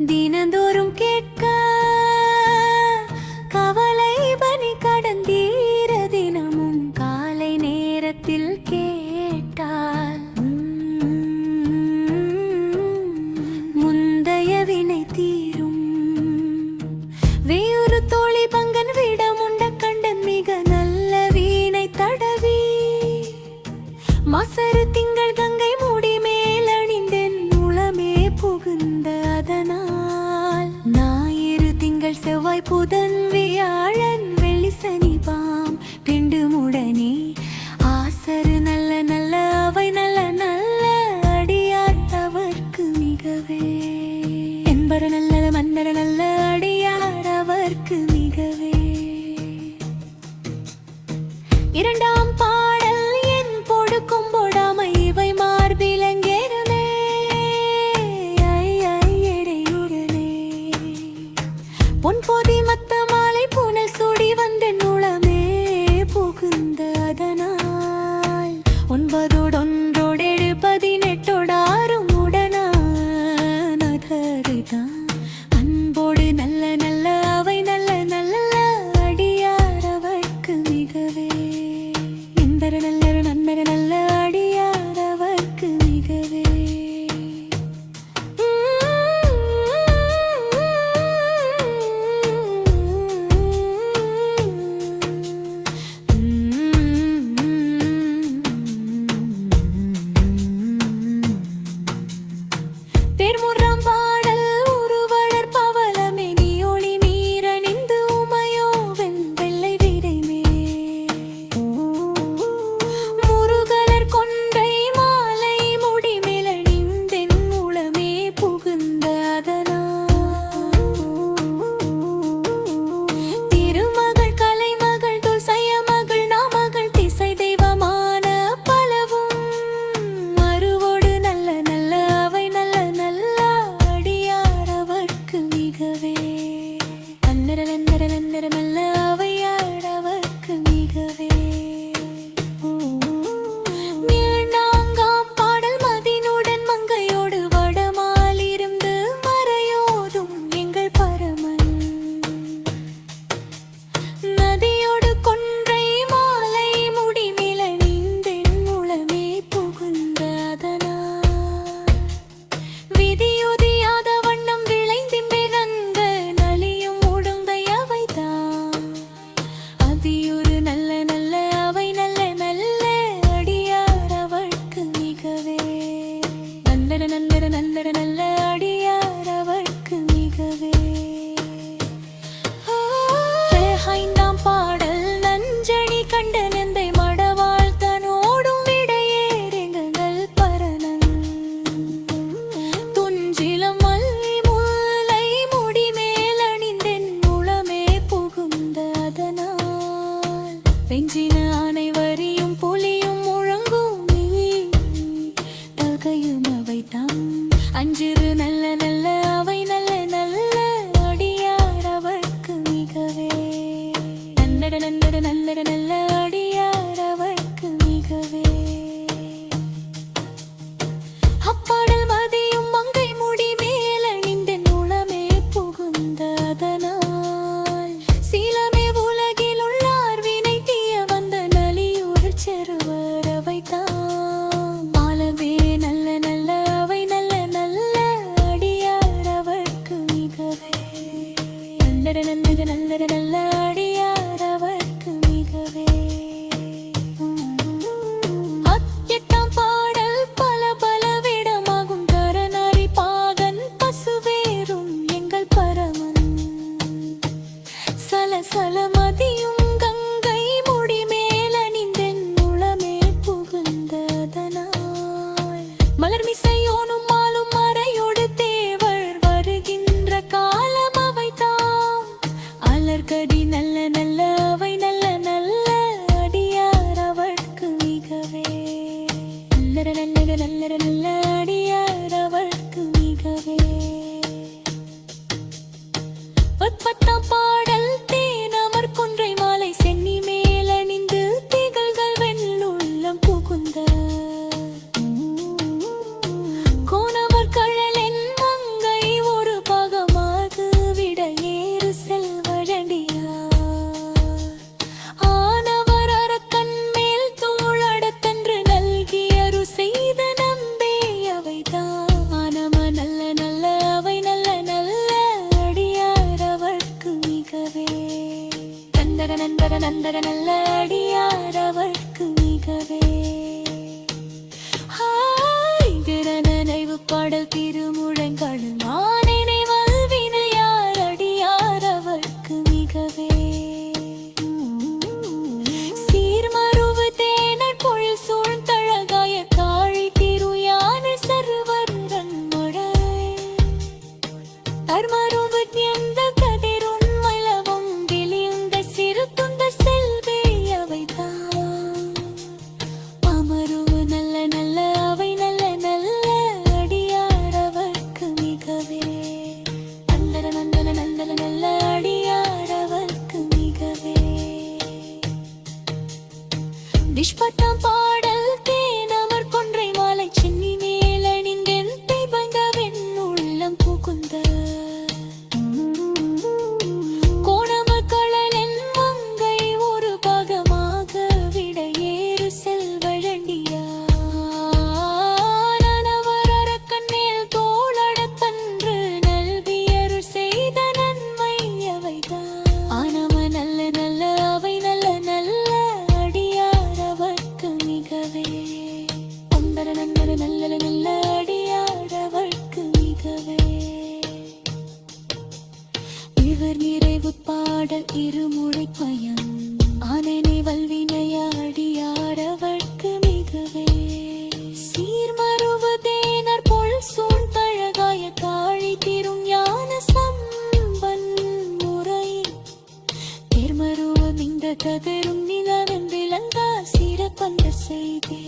தினந்தோறும் கேட்க கவலை பனி கடந்தீர தினமும் காலை நேரத்தில் கேட்டால் முந்தைய வினை தீரும். வேறு தோழி பங்கன் விடமுண்ட கண்டன் மிக நல்ல வீணை தடவி மசரு திங்கள் கங்கை மூடி மேலணிந்தென் உளமே புகுந்த அதனால் ஞாயிறு திங்கள் செவ்வாய் புதன் வியாழன் வெள்ளி சனி பாம் பிண்டுமுடனே ஆசரு நல்ல நல்ல அவை நல்ல நல்ல அடியார் அவர்க்கு மிகவே என்பர நல்ல மன்னர நல்ல அடியார் அவர்க்கு மிகவே. இரண்டாம் பாடல் என் பொடுக்கும் பொடாமை இவை மார்பிலங்கேறுமே பொன்போதி மத்த மாலை பூனல் சூடி வந்த நூலமே புகுந்த அதனால் 9 18 உடனானதறிதான் அன்போடு நல்ல நல்ல அவை நல்ல நல்ல அடியார் அவர்க்கு மிகவே என்பர நல்ல நன்னர நல்ல அடியார் அவர்க்கு மிகவே. தேர்முறாம் பாடல் உருவழற் பவளமே நீ ஒளி நீரணிந்து உமையோ வெள்ளை விரைமே முருகலர் கொன்றை மாலை முடி மேலணிந்தென் உளமே புகுந்த அதனால் திருமகள் கலைமகள் துல்சய மகள் நாமகள் திசை தெய்வமான பலவும் மறுவோடு நல்ல நல்ல அவை நல்ல நல்ல அடியார் அவர்க்கு மிகவே நன்னர நன்னர நன்னர நல்ல அவையார் அவர்க்கு மிகவே. மீனாங்காம் பாடல் மதினுடன் மங்கையோடு வடமாலிருந்து மறையோதும் எங்கள் பரமன் நதியோடு கொன்றை மாலை முடி மேலணிந்தென் உளமே புகுந்த அதனால் விதியுதியாத வண்ணம் விளைந்திம்பிறந்த நலியும் உடும்பை அவைதான் அதியொரு நல்ல நல்ல அவை நல்ல நல்ல அடியார் அவர்க்கு மிகவே நன்னர நன்னர நன்னர நல்ல அடியார் அவர்க்கு மிகவே. ஐந்தாம் பாடல் நஞ்சணி கண்ட நெந்தை மடவாள் தனோடும் விடையேறுங்கள் பரணன் துஞ்சிலம் மல்லி முல்லை முடி மேலணிந்தென் உளமே புகுந்த அதனால் வெஞ்சின ஆனை வரியும் புலியும் முழங்கும் தகையும் அவைதாம் அஞ்சிரு நல்ல நல்ல அவை நல்ல நல்ல அடியார் அவர்க்கு மிகவே நன்னர நன்னர நல்லர நல்ல அடியார் அவர்க்கு மிகவே. அப்பாடல் மதியும் மங்கை முடி மேலணிந்தென் உளமே புகுந்த அதனால் சீலமே உலகில் உள்ளார் வினை தீய வந்த நலியூர் செருவர் அவைதாம் மாலவே நல்ல நல்ல அவை நல்ல நல்ல அடியார் அவர்க்கு மிகவே நன்னர நன்னர நல்லர நல்ல அடியார் அவர்க்கு மிகவே. எட்டாம் பாடல் பல பல விடமாகும் தரநரி பாகன் பசுவேறும் எங்கள் பரமன் சல சல மதியும் கங்கை முடி மேலணிந்தென் உளமே புகுந்த அதனால் மலர்மிசையோனும் மாலும் மறையோடு தேவர் வருகின்ற காலம் அவைதாம் அலர்கடி நல்ல நல்ல அவை நல்ல நல்ல அடியார் அவர்க்கு மிகவே நல்லர நல்லர நல்லர நல்ல அடியார் அவர்க்கு மிகவே. பத்தாம் பாடல் தேனமர் கொன்றை மாலை சென்னி மேலணிந்து திகழ்கள் வெண்ணுள்ளம் புகுந்த கோணமர் கழலென் மங்கை ஒரு பாகமாக விட ஏறு செல்வழடியா ஆனவர் அரக்கன் மேல் தோளடத்தன்று நல்கியரு செய்த நம்பே அவைதான் ஆனம நல்ல நல்ல அவை நல்ல நல்ல அடியார் அவர்க்கு மிகவே நந்தர நந்தர நந்தர நல்ல அடியார் அவர்க்கு மிகவே நினைவு பாடல் திருமுழங்கள் மானினை வல்வினையார் அடியார் அவர்க்கு மிகவே சீர்மருவு தேனர் பொழில் சூழ்ந்தழகாய காழி திருயான சர்வரன் மழை அர்மருவு எந்த கதிரும் மலவும் விளிந்த சிறு துந்த செல்வே அவைதான் அமருவு நல்ல நல்ல அவை நல்ல நல்ல அடியார் அவர்க்கு மிகவே நந்தன நந்தன நந்தன நல்ல அடியார் அவர்க்கு மிகவே நிஷ்பத்தாம் பாடல் தேனமர் கொன்றை மாலை சென்னி மேலணிந்தென் திபங்க வெண்ணுள்ளம் புகுந்த கோணமர் கழலென் மங்கை ஒரு பாகமாக விட ஏறு செல்வழண்டியா நானவர் அரக்கன் மேல் தோளடத்தன்று நல்வியரு செய்த நன்மை அவைதான் ஆனம நல்ல நல்ல அவை நல்ல நல்ல அடியார் அவர்க்கு மிகவே அந்தர நந்தர நல்ல நல்ல அடியார் அவர்க்கு மிகவே இவர் நிறைவு பாடல் இருமுறை பயன் ஆனனை வல்வினையாடியார் அவர்க்கு மிகவே சீர்மருவு தேனர் பொல் சூழ்ந்தழகாய காழி திரும் ஞான சம்பன் முறை தேர்மருவு இந்த கதரும் நிலவென் விளங்கா சிறப்பந்த செய்தே